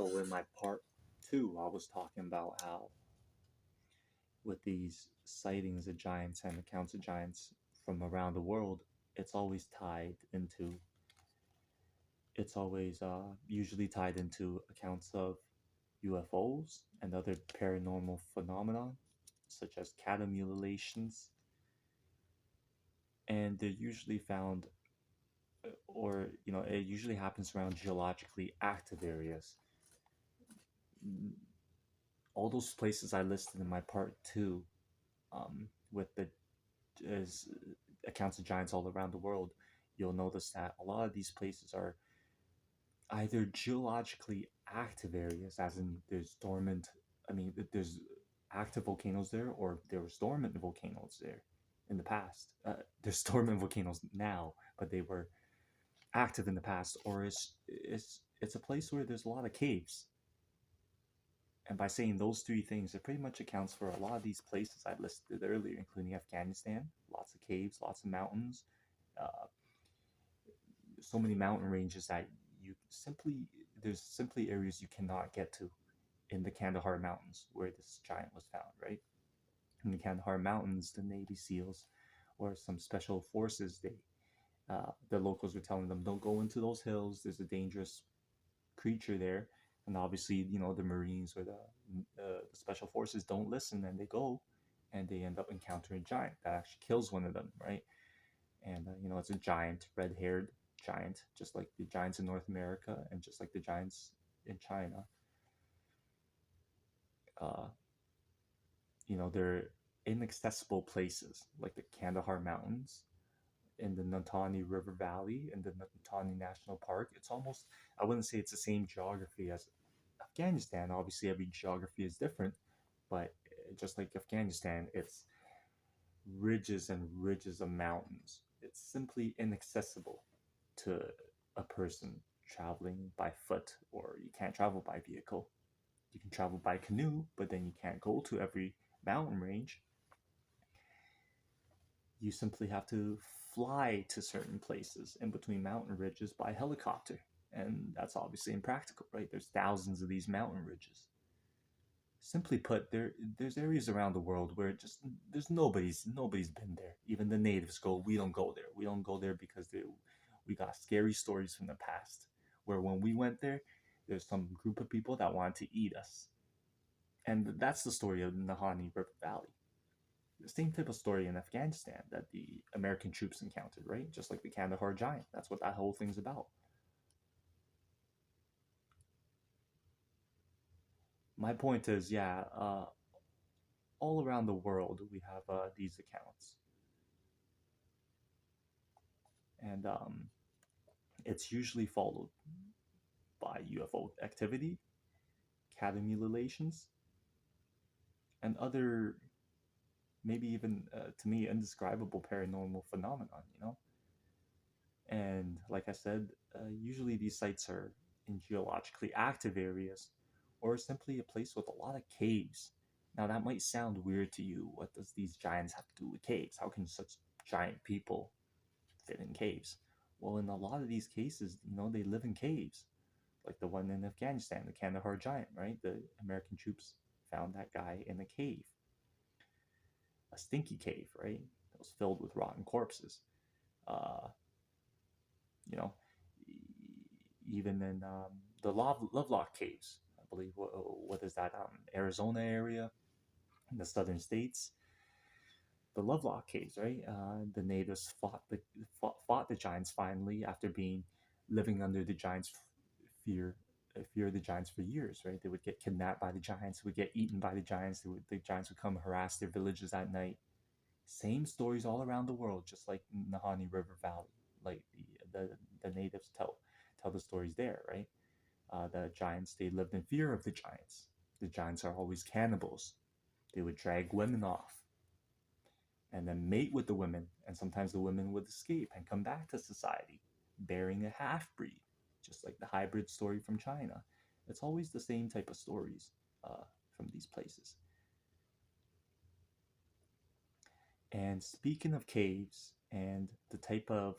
So in my part two, I was talking about how with these sightings of giants and accounts of giants from around the world, it's always tied into it's always usually tied into accounts of UFOs and other paranormal phenomena, such as cattle mutilations, and they're usually found, or it usually happens around geologically active areas. All those places I listed in my part two, with the is accounts of giants all around the world, you'll notice that a lot of these places are either geologically active areas, as in there's dormant, there's active volcanoes there, or there was dormant volcanoes there in the past. There's dormant volcanoes now, but they were active in the past, or it's a place where there's a lot of caves. And by saying those three things, it pretty much accounts for a lot of these places I listed earlier, including Afghanistan. Lots of caves, lots of mountains, uh, so many mountain ranges that you simply there's simply areas you cannot get to in the Kandahar Mountains where this giant was found, right? In the Kandahar Mountains, the Navy SEALs or some special forces, the locals were telling them, don't go into those hills. There's a dangerous creature there. And obviously, the Marines or the special forces don't listen, and they go, and they end up encountering a giant that actually kills one of them, right? And it's a giant, red-haired giant, just like the giants in North America, and just like the giants in China. Uh, they're inaccessible places, like the Kandahar Mountains, in the Natani River Valley, in the Natani National Park. It's almost, I wouldn't say it's the same geography as Afghanistan. Obviously, every geography is different, but just like Afghanistan, it's ridges and ridges of mountains. It's simply inaccessible to a person traveling by foot, or you can't travel by vehicle. You can travel by canoe, but then you can't go to every mountain range. You simply have to fly to certain places in between mountain ridges by helicopter. And that's obviously impractical, right? There's thousands of these mountain ridges. Simply put, there's areas around the world where just there's nobody's been there. Even the natives go, we don't go there. We don't go there because we got scary stories from the past. Where when we went there, there's some group of people that wanted to eat us. And that's the story of the Nahani River Valley. The same type of story in Afghanistan that the American troops encountered, right? Just like the Kandahar Giant. That's what that whole thing's about. My point is, yeah, all around the world we have these accounts, and it's usually followed by UFO activity, cattle mutilations, and other, maybe even to me, indescribable paranormal phenomenon. And like I said, usually these sites are in geologically active areas, or simply a place with a lot of caves. Now that might sound weird to you. What does these giants have to do with caves? How can such giant people fit in caves? Well, in a lot of these cases, they live in caves, like the one in Afghanistan, the Kandahar Giant, right? The American troops found that guy in a cave, a stinky cave, right? It was filled with rotten corpses. Uh, you know, even in the Lovelock Caves, I believe. What is that? Arizona area in the southern states. The Lovelock Caves, right? The natives fought the giants finally after being living under the giants' fear fear of the giants for years, right? They would get kidnapped by the giants, would get eaten by the giants. The giants would come harass their villages at night. Same stories all around the world, just like Nahani River Valley. Like the natives tell the stories there, right? The giants, they lived in fear of the giants. The giants are always cannibals. They would drag women off and then mate with the women, and sometimes the women would escape and come back to society, bearing a half breed, just like the hybrid story from China. It's always the same type of stories from these places. And speaking of caves and the type of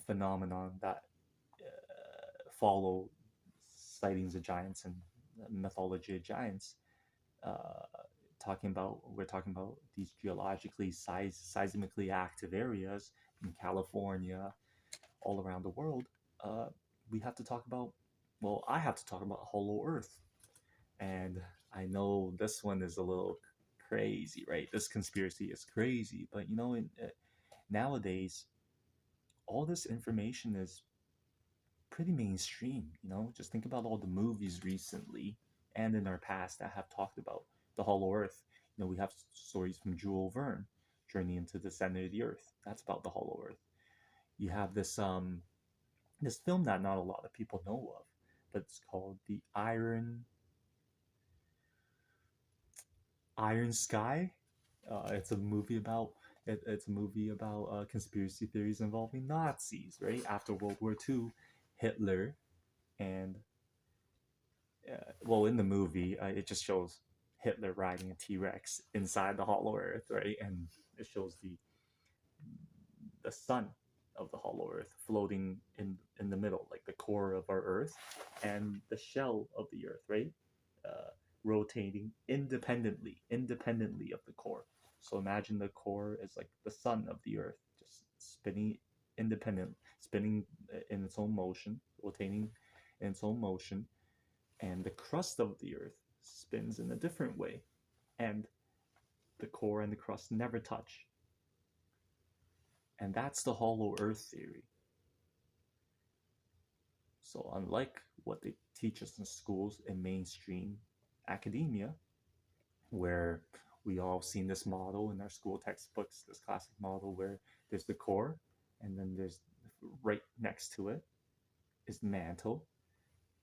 phenomenon that follow sightings of giants and mythology of giants. Uh, we're talking about these seismically active areas in California, all around the world. Uh, we have to talk about, well, I have to talk about Hollow Earth. And I know this one is a little crazy, right? This conspiracy is crazy, but nowadays, all this information is pretty mainstream. Just think about all the movies recently and in our past that have talked about the Hollow Earth. We have stories from Jules Verne, Journey into the Center of the Earth. That's about the Hollow Earth. You have this film that not a lot of people know of, but it's called the Iron Sky. It's a movie about conspiracy theories involving Nazis. Right after World War II, Hitler and well, in the movie, it just shows Hitler riding a T-Rex inside the Hollow Earth, right, and it shows the sun of the Hollow Earth floating in the middle, like the core of our Earth, and the shell of the Earth, right, uh, rotating independently of the core. So imagine the core is like the sun of the Earth, just spinning in its own motion, rotating in its own motion, and the crust of the Earth spins in a different way, and the core and the crust never touch. And that's the Hollow Earth theory. So, unlike what they teach us in schools in mainstream academia, where we all seen this model in our school textbooks, this classic model where there's the core, and then there's right next to it is the mantle,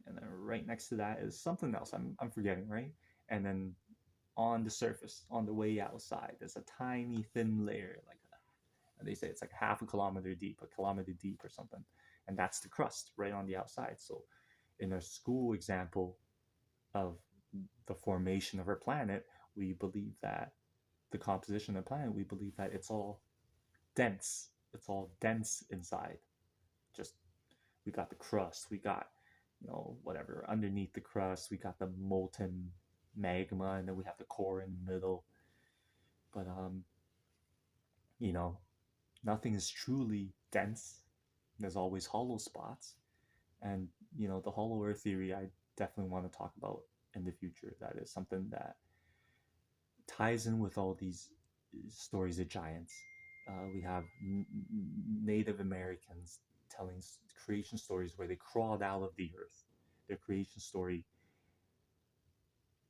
and then right next to that is something else I'm forgetting, right? And then on the surface, on the way outside, there's a tiny thin layer, they say it's like half a kilometer deep or something, and that's the crust right on the outside. So, in a school example of the formation of our planet, we believe that the composition of the planet, we believe that it's all dense. It's all dense inside. Just we got the crust, we got whatever underneath the crust, we got the molten magma, and then we have the core in the middle. But you know, nothing is truly dense. There's always hollow spots. And, the hollow earth theory, I definitely want to talk about in the future. That is something that ties in with all these stories of giants. We have Native Americans telling creation stories where they crawled out of the earth. Their creation story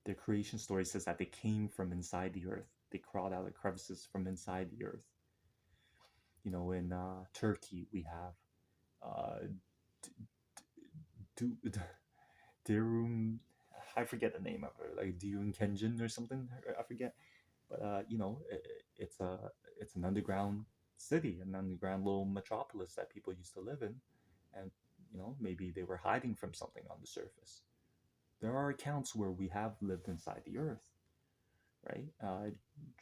their creation story says that they came from inside the earth. They crawled out of crevices from inside the earth. In Turkey, we have uh, Dirum. I forget the name of it, like Dirun Kenjin or something. I forget, but it's an underground city, an underground little metropolis that people used to live in, and maybe they were hiding from something on the surface. There are accounts where we have lived inside the earth, right?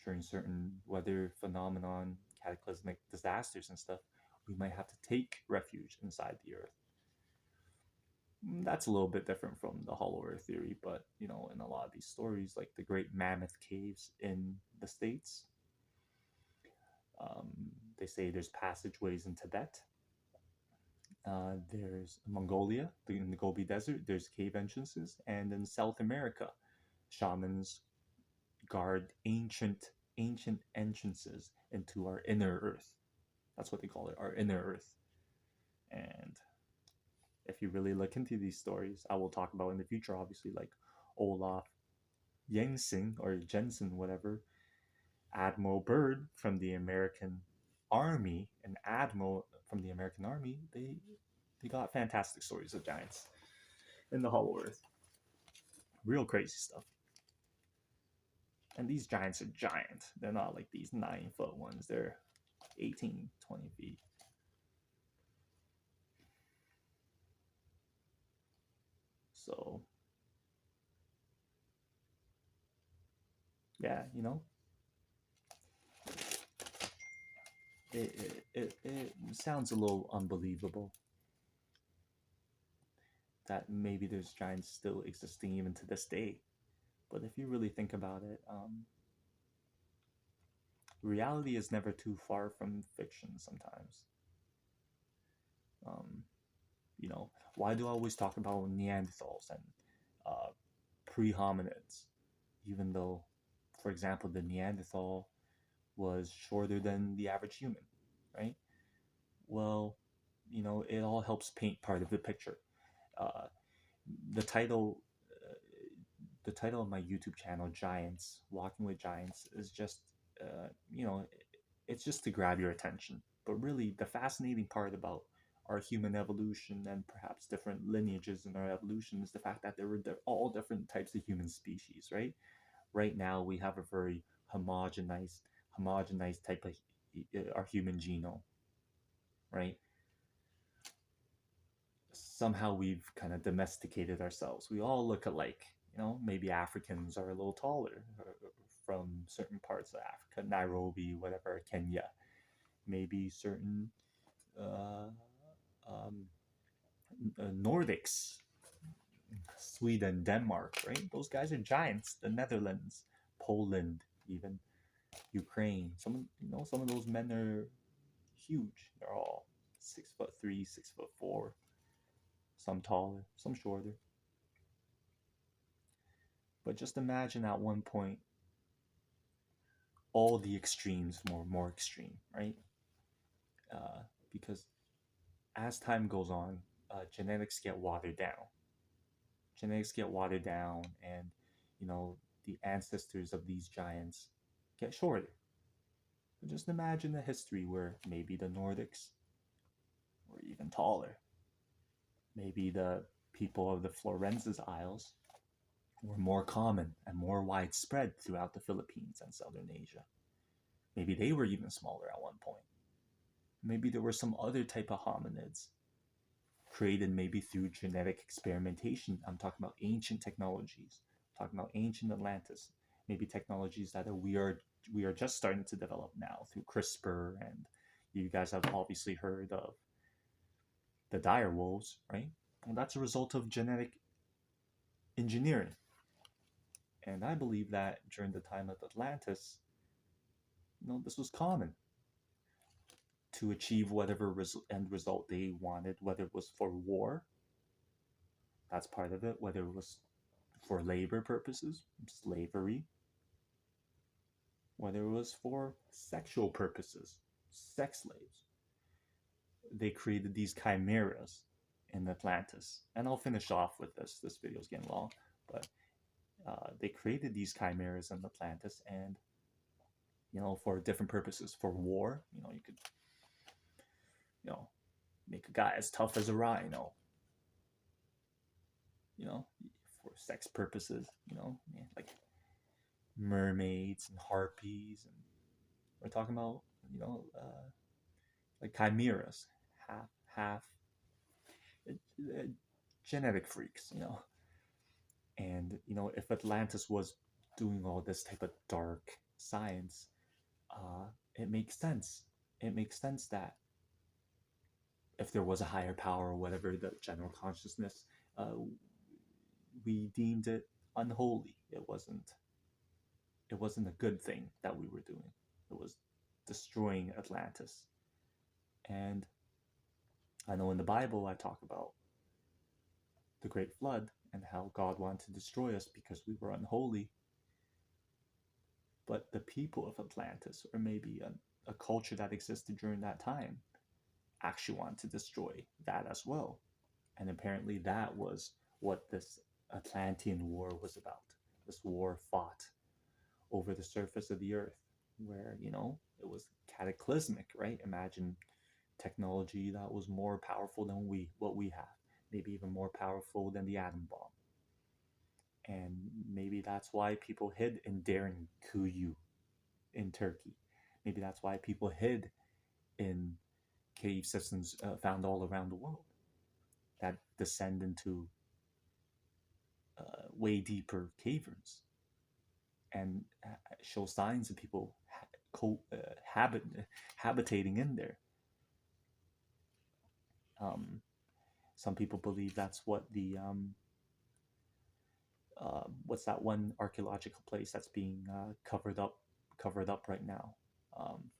During certain weather phenomenon, cataclysmic disasters and stuff, we might have to take refuge inside the earth. That's a little bit different from the hollow earth theory, but in a lot of these stories, like the Great Mammoth Caves in the States, um, they say there's passageways in Tibet. There's Mongolia, in the Gobi Desert, there's cave entrances, and in South America, shamans guard ancient entrances into our inner earth. That's what they call it, our inner earth. And if you really look into these stories, I will talk about in the future, obviously, like Olaf Jensen or Jensen, whatever, Admiral Byrd from the American Army, an admiral from the American Army, they got fantastic stories of giants in the Hollow Earth. Real crazy stuff. And these giants are giant. They're not like these 9-foot ones. They're 18, 20 feet. So, yeah, it sounds a little unbelievable that maybe there's giants still existing even to this day. But if you really think about it, reality is never too far from fiction sometimes. Um, why do I always talk about Neanderthals and uh, pre hominids? Even though, for example, the Neanderthal was shorter than the average human, right? Well, it all helps paint part of the picture. Uh, the title, the title of my YouTube channel, Giants, Walking with Giants, is just, uh, you know, it's just to grab your attention. But really, the fascinating part about our human evolution and perhaps different lineages in our evolution is the fact that there were all different types of human species, right? Right now, we have a very homogenized, homogenized type of our human genome, right? Somehow we've kind of domesticated ourselves. We all look alike. Maybe Africans are a little taller from certain parts of Africa, Nairobi, whatever, Kenya. Maybe certain uh, um, Nordics, Sweden, Denmark, right? Those guys are giants. The Netherlands, Poland, even Ukraine. Some of those men are huge. They're all 6'3", 6'4", some taller, some shorter. But just imagine at one point all the extremes more extreme, right? Because as time goes on, genetics get watered down. Genetics get watered down, and the ancestors of these giants get shorter. But just imagine a history where maybe the Nordics were even taller. Maybe the people of the Florenz's Isles were more common and more widespread throughout the Philippines and Southern Asia. Maybe they were even smaller at one point. Maybe there were some other type of hominids created maybe through genetic experimentation. I'm talking about ancient technologies. I'm talking about ancient Atlantis. Maybe technologies that we are just starting to develop now through CRISPR, and you guys have obviously heard of the dire wolves, right? Well, that's a result of genetic engineering. And I believe that during the time of Atlantis, this was common to achieve whatever end result they wanted, whether it was for war, that's part of it, whether it was for labor purposes, slavery, whether it was for sexual purposes, sex slaves. They created these chimeras in Atlantis. And I'll finish off with this. This video is getting long, but they created these chimeras in Atlantis, and for different purposes. For war, you could make a guy as tough as a rhino. For sex purposes, like mermaids and harpies, and we're talking about like chimeras, half genetic freaks, and if Atlantis was doing all this type of dark science, it makes sense. It makes sense that if there was a higher power or whatever, the general consciousness, we deemed it unholy. It wasn't a good thing that we were doing. It was destroying Atlantis. And I know in the Bible I talk about the Great Flood and how God wanted to destroy us because we were unholy. But the people of Atlantis, or maybe a culture that existed during that time, actually wanted to destroy that as well. And apparently that was what this Atlantean war was about. This war fought over the surface of the earth, where it was cataclysmic, right? Imagine technology that was more powerful than what we have, maybe even more powerful than the atom bomb. And maybe that's why people hid in Derinkuyu in Turkey. Maybe that's why people hid in cave systems found all around the world that descend into way deeper caverns and show signs of people habitating in there. Some people believe that's what the what's that one archaeological place that's being covered up right now.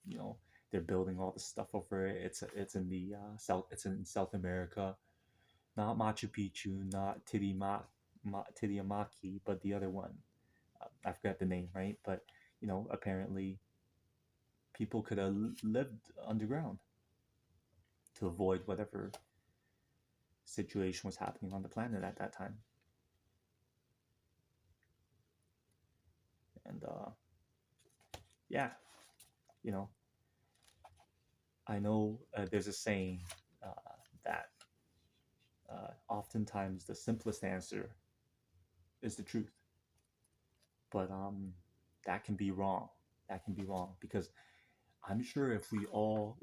You know, they're building all this stuff over it. It's in the it's in South America. Not Machu Picchu, not Titiamaki, but the other one. I forgot the name, right? But you know, apparently people could have lived underground to avoid whatever situation was happening on the planet at that time. And yeah, you know, I know there's a saying that oftentimes the simplest answer is the truth, but that can be wrong. That can be wrong because I'm sure if we all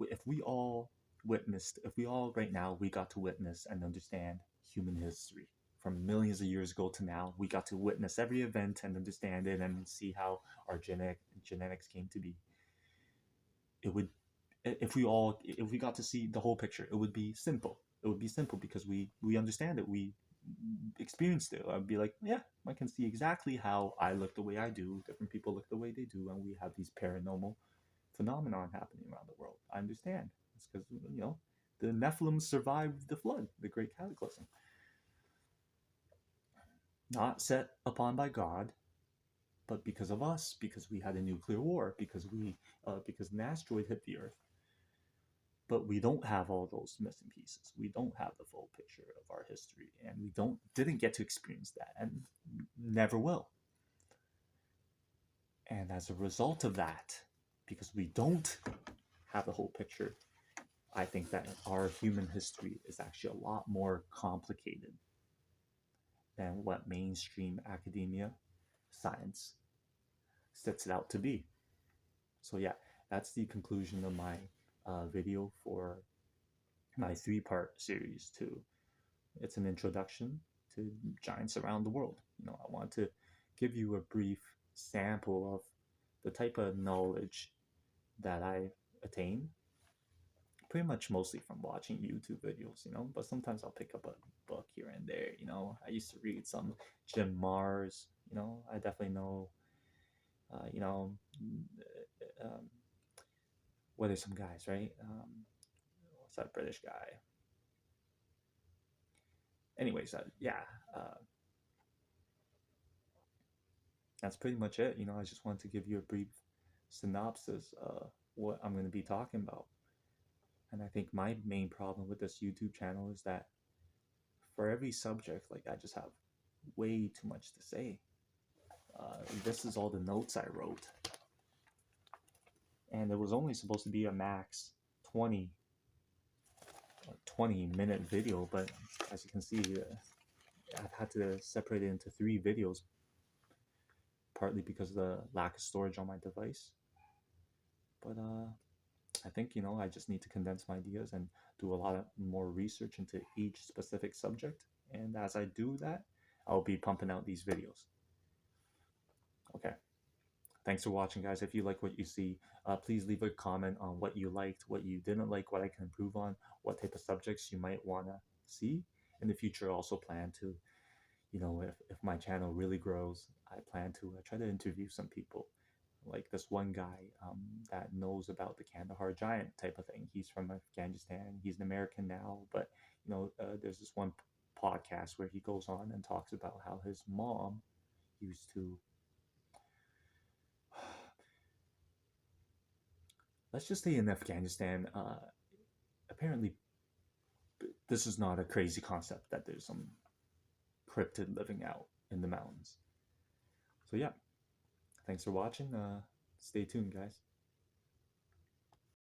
right now we got to witness and understand human history from millions of years ago to now, we got to witness every event and understand it and see how our genetics came to be. It would if we got to see the whole picture, it would be simple. It would be simple because we understand it. We experienced it. I'd be like, yeah, I can see exactly how I look the way I do. Different people look the way they do, and we have these paranormal phenomenon happening around the world. I understand. It's because you know the Nephilim survived the flood, the great cataclysm, not set upon by God, but because of us, because we had a nuclear war, because an asteroid hit the Earth. But we don't have all those missing pieces. We don't have the full picture of our history, and we didn't get to experience that, and never will. And as a result of that, because we don't have the whole picture, I think that our human history is actually a lot more complicated than what mainstream academia, science, sets it out to be. So yeah, that's the conclusion of my video for my three-part series too. It's an introduction to giants around the world. You know, I want to give you a brief sample of the type of knowledge that I attain, pretty much mostly from watching YouTube videos, you know, but sometimes I'll pick up a book here and there, you know. I used to read some Jim Mars, you know, I definitely know, you know, um, what are some guys, right? What's that British guy? Anyways, yeah, uh, that's pretty much it. You know, I just wanted to give you a brief synopsis of what I'm going to be talking about. And I think my main problem with this YouTube channel is that for every subject, like I just have way too much to say. This is all the notes I wrote. And it was only supposed to be a max 20 minute video, but as you can see, I've had to separate it into 3 videos, partly because of the lack of storage on my device. But I think, you know, I just need to condense my ideas and do a lot of more research into each specific subject. And as I do that, I'll be pumping out these videos. Okay. Thanks for watching, guys. If you like what you see, please leave a comment on what you liked, what you didn't like, what I can improve on, what type of subjects you might want to see. In the future, I also plan to, you know, if my channel really grows, I plan to try to interview some people. Like this one guy that knows about the Kandahar giant type of thing. He's from Afghanistan. He's an American now, but you know, there's this one podcast where he goes on and talks about how his mom used to, let's just say in Afghanistan, apparently this is not a crazy concept that there's some cryptid living out in the mountains. So yeah, thanks for watching. Stay tuned, guys.